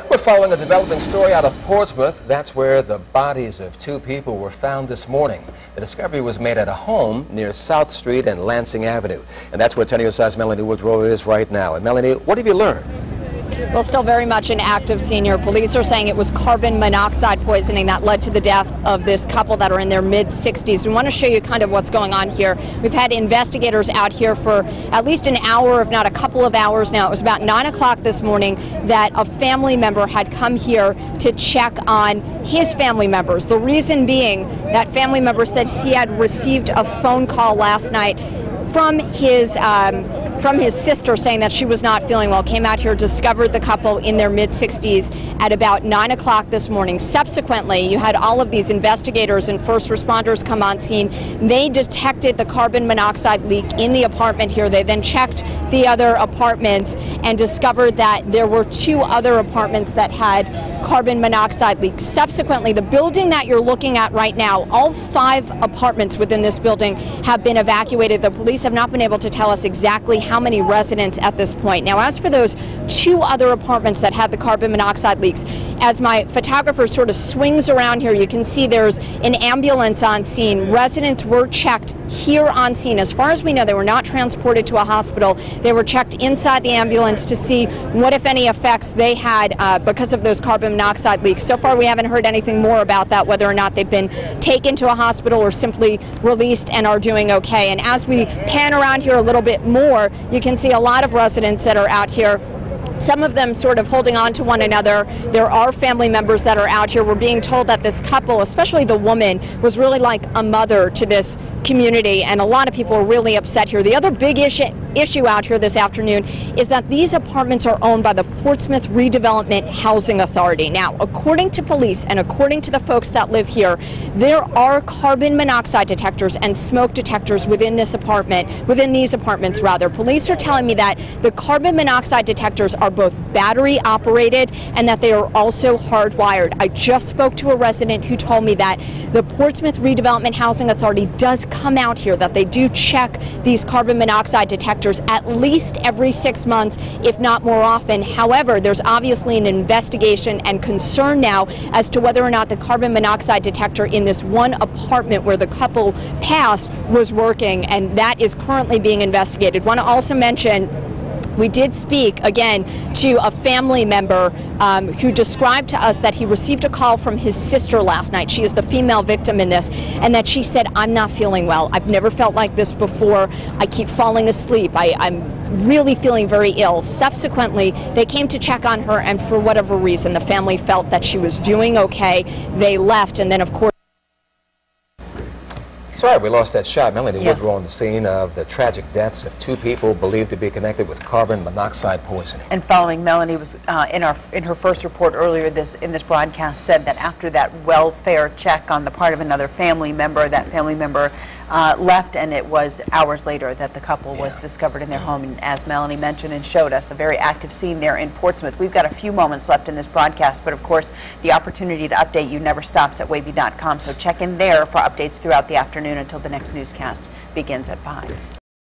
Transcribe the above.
We're following a developing story out of Portsmouth. That's where the bodies of two people were found this morning. The discovery was made at a home near South Street and Lansing Avenue. And that's where 10 News' Melanie Woodrow is right now. And Melanie, what have you learned? Well, still very much an active senior. Police are saying it was carbon monoxide poisoning that led to the death of this couple that are in their mid-60s. We want to show you kind of what's going on here. We've had investigators out here for at least an hour, if not a couple of hours now. It was about 9 o'clock this morning that a family member had come here to check on his family members. The reason being that family member said he had received a phone call last night from his sister saying that she was not feeling well. Came out here, discovered the couple in their mid-60s at about 9 o'clock this morning. Subsequently, you had all of these investigators and first responders come on scene. They detected the carbon monoxide leak in the apartment here. They then checked the other apartments and discovered that there were 2 other apartments that had carbon monoxide leaks. Subsequently, the building that you're looking at right now, all 5 apartments within this building have been evacuated. The police have not been able to tell us exactly how many residents at this point. Now, as for those 2 other apartments that had the carbon monoxide leaks, as my photographer sort of swings around here, you can see there's an ambulance on scene. Residents were checked here on scene. As far as we know, they were not transported to a hospital. They were checked inside the ambulance to see what, if any, effects they had because of those carbon monoxide leaks. So far, we haven't heard anything more about that, whether or not they've been taken to a hospital or simply released and are doing okay. And as we pan around here a little bit more, you can see a lot of residents that are out here. Some of them sort of holding on to one another. There are family members that are out here. We're being told that this couple, especially the woman, was really like a mother to this community, and a lot of people are really upset here. The other big issue out here this afternoon is that these apartments are owned by the Portsmouth Redevelopment Housing Authority. Now, according to police and according to the folks that live here, there are carbon monoxide detectors and smoke detectors within these apartments rather. Police are telling me that the carbon monoxide detectors are both battery operated and that they are also hardwired. I just spoke to a resident who told me that the Portsmouth Redevelopment Housing Authority does come out here, that they do check these carbon monoxide detectors at least every 6 months, if not more often. However, there's obviously an investigation and concern now as to whether or not the carbon monoxide detector in this one apartment where the couple passed was working, and that is currently being investigated. Want to also mention, we did speak, again, to a family member who described to us that he received a call from his sister last night. She is the female victim in this, and that she said, "I'm not feeling well. I've never felt like this before. I keep falling asleep. I'm really feeling very ill." Subsequently, they came to check on her, and for whatever reason, the family felt that she was doing okay. They left, and then, of course, Sorry, we lost that shot. Melanie Woodrow on the scene of the tragic deaths of 2 people believed to be connected with carbon monoxide poisoning. And following, Melanie was in her first report earlier in this broadcast said that after that welfare check on the part of another family member, that family member left, and it was hours later that the couple was discovered in their home. And as Melanie mentioned and showed us, a very active scene there in Portsmouth. We've got a few moments left in this broadcast, but of course the opportunity to update you never stops at WAVY.com, so check in there for updates throughout the afternoon until the next newscast begins at 5.